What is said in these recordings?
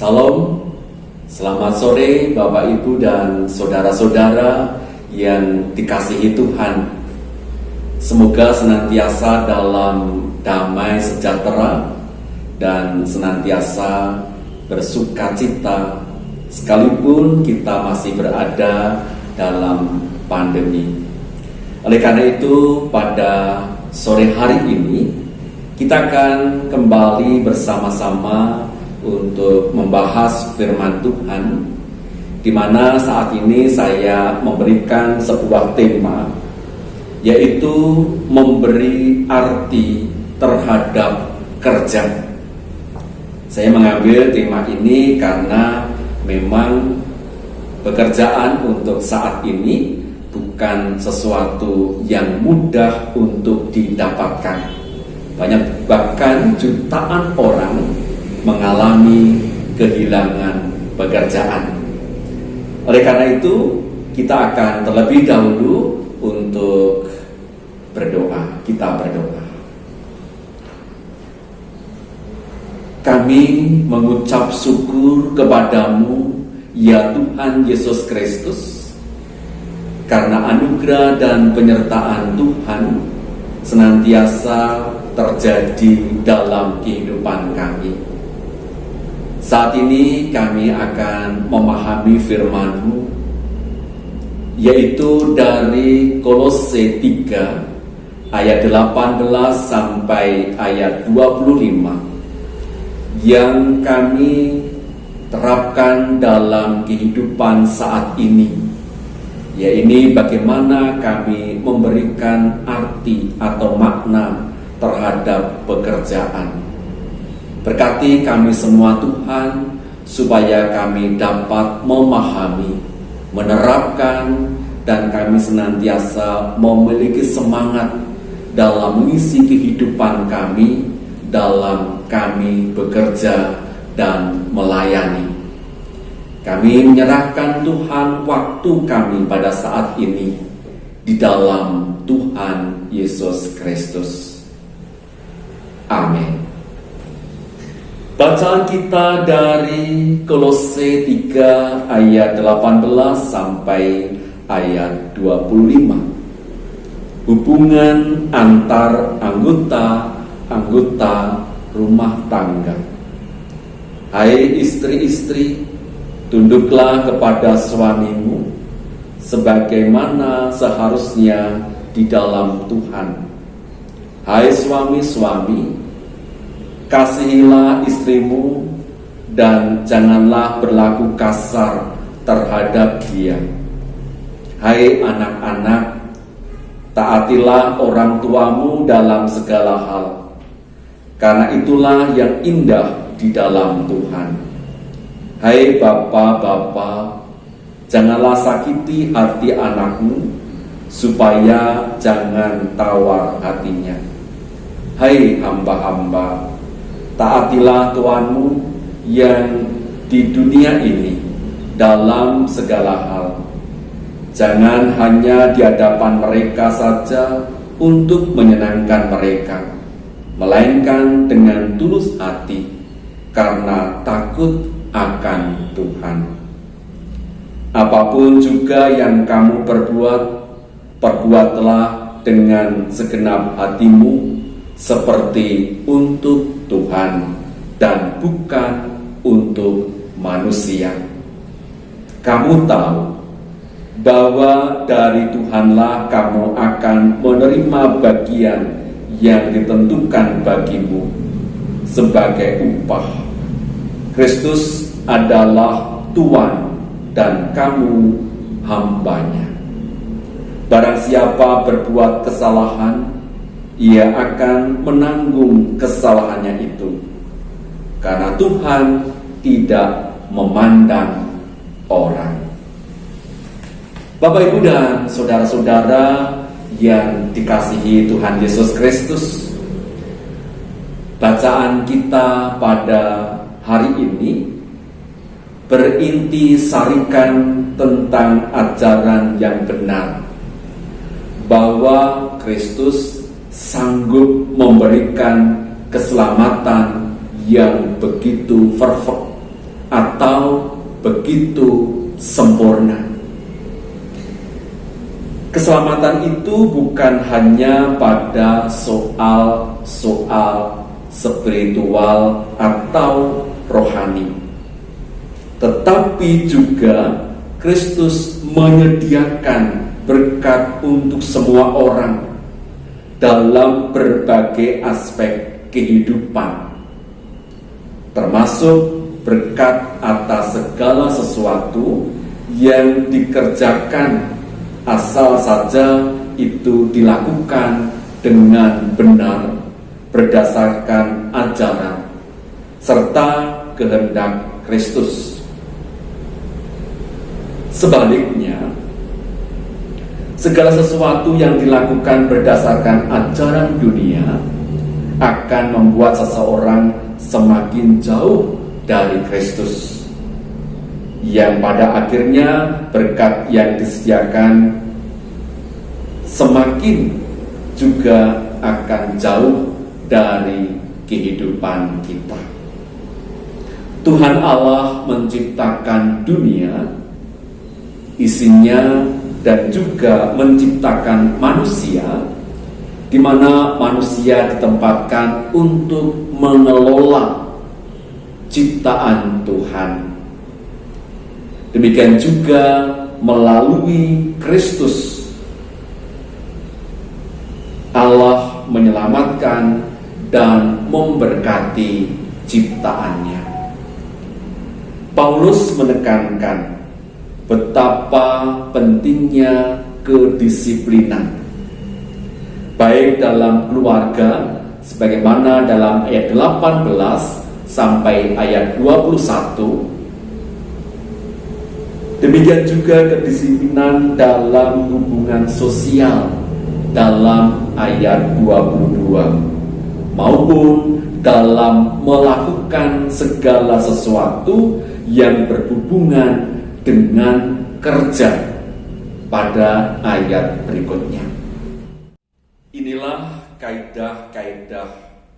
Salam, selamat sore Bapak Ibu dan saudara-saudara yang dikasihi Tuhan. Semoga senantiasa dalam damai sejahtera dan senantiasa bersuka cita sekalipun kita masih berada dalam pandemi. Oleh karena itu, pada sore hari ini kita akan kembali bersama-sama untuk membahas firman Tuhan, di mana saat ini saya memberikan sebuah tema, yaitu memberi arti terhadap kerja. Saya mengambil tema ini karena memang pekerjaan untuk saat ini bukan sesuatu yang mudah untuk didapatkan. Banyak, bahkan jutaan orang mengalami kehilangan pekerjaan. Oleh karena itu, kita akan terlebih dahulu untuk berdoa. Kita berdoa. Kami mengucap syukur kepadamu, ya Tuhan Yesus Kristus, karena anugerah dan penyertaan Tuhan senantiasa terjadi dalam kehidupan kami. Saat ini kami akan memahami firman-Mu, yaitu dari Kolose 3 ayat 18 sampai ayat 25, yang kami terapkan dalam kehidupan saat ini, yaitu bagaimana kami memberikan arti atau makna terhadap pekerjaan. Berkati kami semua Tuhan, supaya kami dapat memahami, menerapkan, dan kami senantiasa memiliki semangat dalam mengisi kehidupan kami, dalam kami bekerja dan melayani. Kami menyerahkan Tuhan waktu kami pada saat ini di dalam Tuhan Yesus Kristus. Amin. Bacaan kita dari Kolose 3 ayat 18 sampai ayat 25. hubungan antar anggota rumah tangga. Hai istri-istri, tunduklah kepada suamimu sebagaimana seharusnya di dalam Tuhan. Hai suami-suami, kasihilah istrimu dan janganlah berlaku kasar terhadap dia. Hai anak-anak, taatilah orang tuamu dalam segala hal, karena itulah yang indah di dalam Tuhan. Hai bapa-bapa, janganlah sakiti hati anakmu, supaya jangan tawar hatinya. Hai hamba-hamba, taatilah Tuhanmu yang di dunia ini dalam segala hal. Jangan hanya di hadapan mereka saja untuk menyenangkan mereka, melainkan dengan tulus hati karena takut akan Tuhan. Apapun juga yang kamu perbuat, perbuatlah dengan segenap hatimu seperti untuk Tuhan dan bukan untuk manusia. Kamu tahu bahwa dari Tuhanlah kamu akan menerima bagian yang ditentukan bagimu sebagai upah. Kristus adalah Tuhan dan kamu hambanya. Barang siapa berbuat kesalahan, ia akan menanggung kesalahannya itu, karena Tuhan tidak memandang orang. Bapak, Ibu, dan saudara-saudara yang dikasihi Tuhan Yesus Kristus, bacaan kita pada hari ini berinti sarikan tentang ajaran yang benar, bahwa Kristus sanggup memberikan keselamatan yang begitu perfect atau begitu sempurna. Keselamatan itu bukan hanya pada soal-soal spiritual atau rohani, tetapi juga Kristus menyediakan berkat untuk semua orang dalam berbagai aspek kehidupan, termasuk berkat atas segala sesuatu yang dikerjakan, asal saja itu dilakukan dengan benar berdasarkan ajaran serta kehendak Kristus. Sebaliknya, segala sesuatu yang dilakukan berdasarkan ajaran dunia akan membuat seseorang semakin jauh dari Kristus, yang pada akhirnya berkat yang disediakan semakin juga akan jauh dari kehidupan kita. Tuhan Allah menciptakan dunia, isinya, dan juga menciptakan manusia, di mana manusia ditempatkan untuk mengelola ciptaan Tuhan. Demikian juga melalui Kristus, Allah menyelamatkan dan memberkati ciptaannya. Paulus menekankan betapa pentingnya kedisiplinan, baik dalam keluarga, sebagaimana dalam ayat 18 sampai ayat 21. Demikian juga kedisiplinan dalam hubungan sosial dalam ayat 22, maupun dalam melakukan segala sesuatu yang berhubungan dengan kerja pada ayat berikutnya. Inilah kaidah-kaidah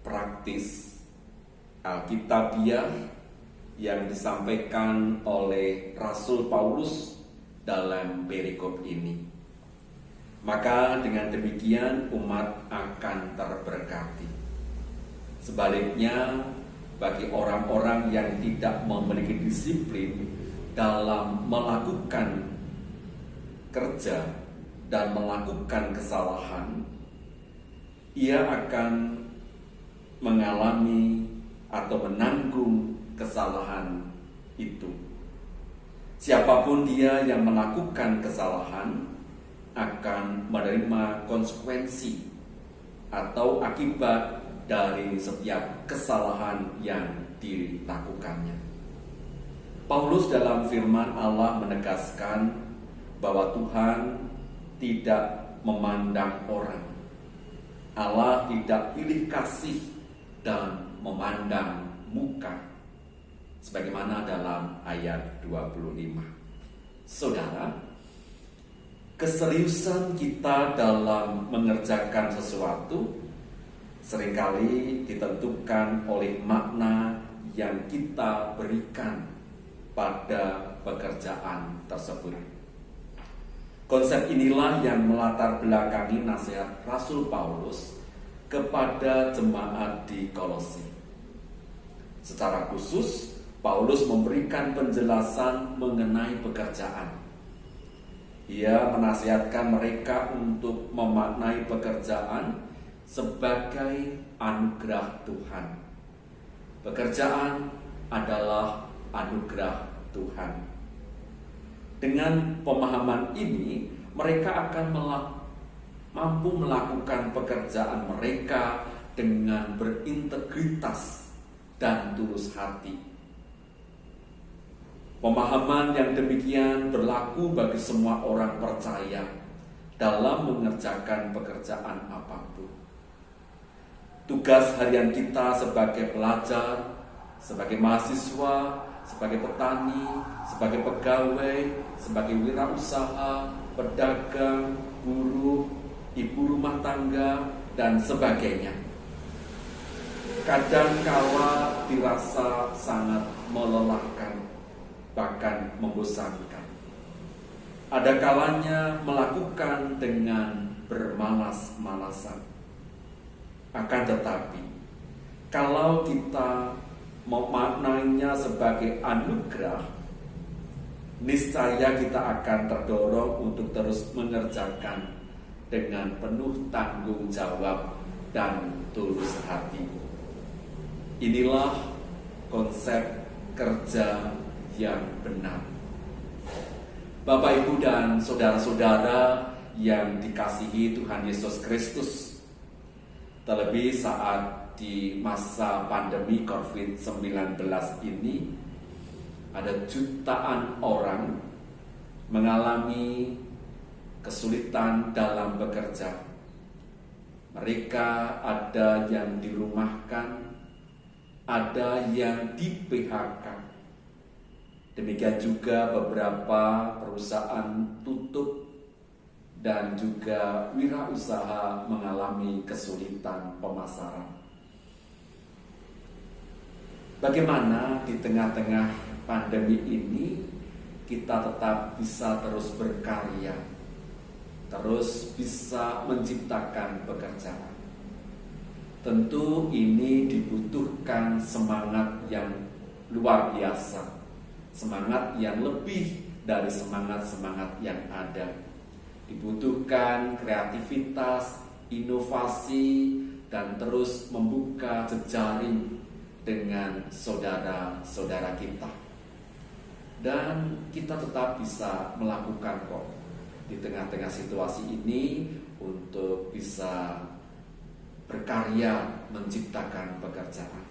praktis Alkitabiah yang disampaikan oleh Rasul Paulus dalam perikop ini. Maka dengan demikian umat akan terberkati. Sebaliknya, bagi orang-orang yang tidak memiliki disiplin dalam melakukan kerja dan melakukan kesalahan, ia akan mengalami atau menanggung kesalahan itu. Siapapun dia yang melakukan kesalahan akan menerima konsekuensi atau akibat dari setiap kesalahan yang dilakukannya. Paulus dalam firman Allah menegaskan bahwa Tuhan tidak memandang orang. Allah tidak pilih kasih dan memandang muka, sebagaimana dalam ayat 25. Saudara, keseriusan kita dalam mengerjakan sesuatu seringkali ditentukan oleh makna yang kita berikan pada pekerjaan tersebut. Konsep inilah yang melatar belakangi nasihat Rasul Paulus kepada jemaat di Kolose. Secara khusus, Paulus memberikan penjelasan mengenai pekerjaan. Ia menasihatkan mereka untuk memaknai pekerjaan sebagai anugerah Tuhan. Pekerjaan adalah anugerah Tuhan. Dengan pemahaman ini, mereka akan mampu melakukan pekerjaan mereka dengan berintegritas dan tulus hati. Pemahaman yang demikian berlaku bagi semua orang percaya dalam mengerjakan pekerjaan apapun. Tugas harian kita sebagai pelajar, sebagai mahasiswa, sebagai petani, sebagai pegawai, sebagai wirausaha, pedagang, buruh, ibu rumah tangga, dan sebagainya. Kadangkala dirasa sangat melelahkan, bahkan membosankan. Ada kalanya melakukan dengan bermalas-malasan. Akan tetapi, kalau kita memaknainya sebagai anugerah, niscaya kita akan terdorong untuk terus mengerjakan dengan penuh tanggung jawab dan tulus hati. Inilah konsep kerja yang benar. Bapak, Ibu, dan saudara-saudara yang dikasihi Tuhan Yesus Kristus, terlebih saat di masa pandemi COVID-19 ini, ada jutaan orang mengalami kesulitan dalam bekerja. Mereka ada yang dirumahkan, ada yang di-PHK. Demikian juga beberapa perusahaan tutup dan juga wirausaha mengalami kesulitan pemasaran. Bagaimana di tengah-tengah pandemi ini kita tetap bisa terus berkarya, terus bisa menciptakan pekerjaan? Tentu ini dibutuhkan semangat yang luar biasa, semangat yang lebih dari semangat-semangat yang ada. Dibutuhkan kreativitas, inovasi, dan terus membuka jejaring dengan saudara-saudara kita. Dan kita tetap bisa melakukan kok di tengah-tengah situasi ini untuk bisa berkarya menciptakan pekerjaan.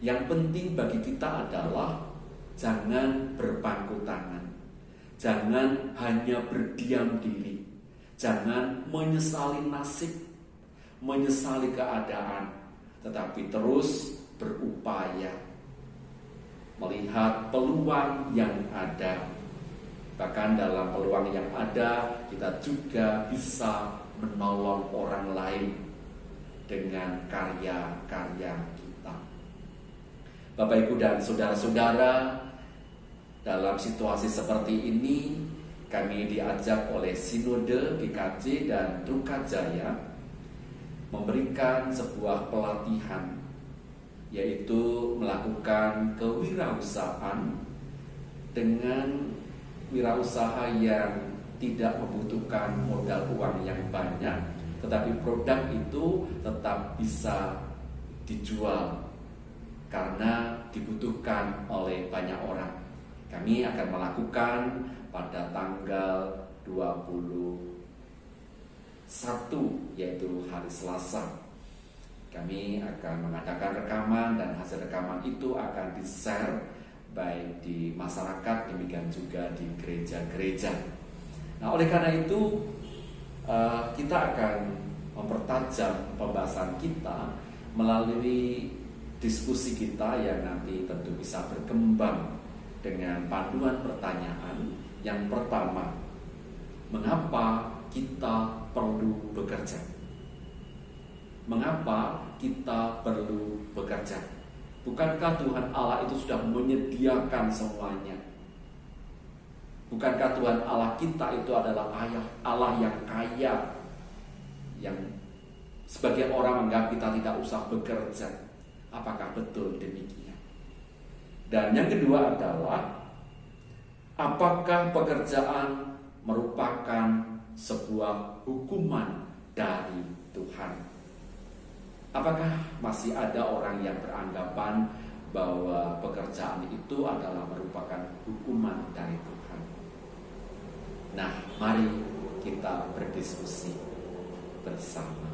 Yang penting bagi kita adalah jangan berpangku tangan, jangan hanya berdiam diri, jangan menyesali nasib, menyesali keadaan, tetapi terus berupaya melihat peluang yang ada. Bahkan dalam peluang yang ada, kita juga bisa menolong orang lain dengan karya-karya kita. Bapak, Ibu, dan saudara-saudara, dalam situasi seperti ini, kami diajak oleh Sinode GKJ dan Trukajaya memberikan sebuah pelatihan, yaitu melakukan kewirausahaan dengan wirausaha yang tidak membutuhkan modal uang yang banyak, tetapi produk itu tetap bisa dijual karena dibutuhkan oleh banyak orang. Kami akan melakukan pada tanggal 21, yaitu hari Selasa. Kami akan mengadakan rekaman dan hasil rekaman itu akan di-share baik di masyarakat, demikian juga di gereja-gereja. Nah, oleh karena itu kita akan mempertajam pembahasan kita melalui diskusi kita yang nanti tentu bisa berkembang dengan panduan pertanyaan. Yang pertama, mengapa kita perlu bekerja? Mengapa kita perlu bekerja? Bukankah Tuhan Allah itu sudah menyediakan semuanya? Bukankah Tuhan Allah kita itu adalah Allah yang kaya, yang sebagai orang menganggap kita tidak usah bekerja? Apakah betul demikian? Dan yang kedua adalah, apakah pekerjaan merupakan sebuah hukuman dari Tuhan? Apakah masih ada orang yang beranggapan bahwa pekerjaan itu adalah merupakan hukuman dari Tuhan? Nah, mari kita berdiskusi bersama.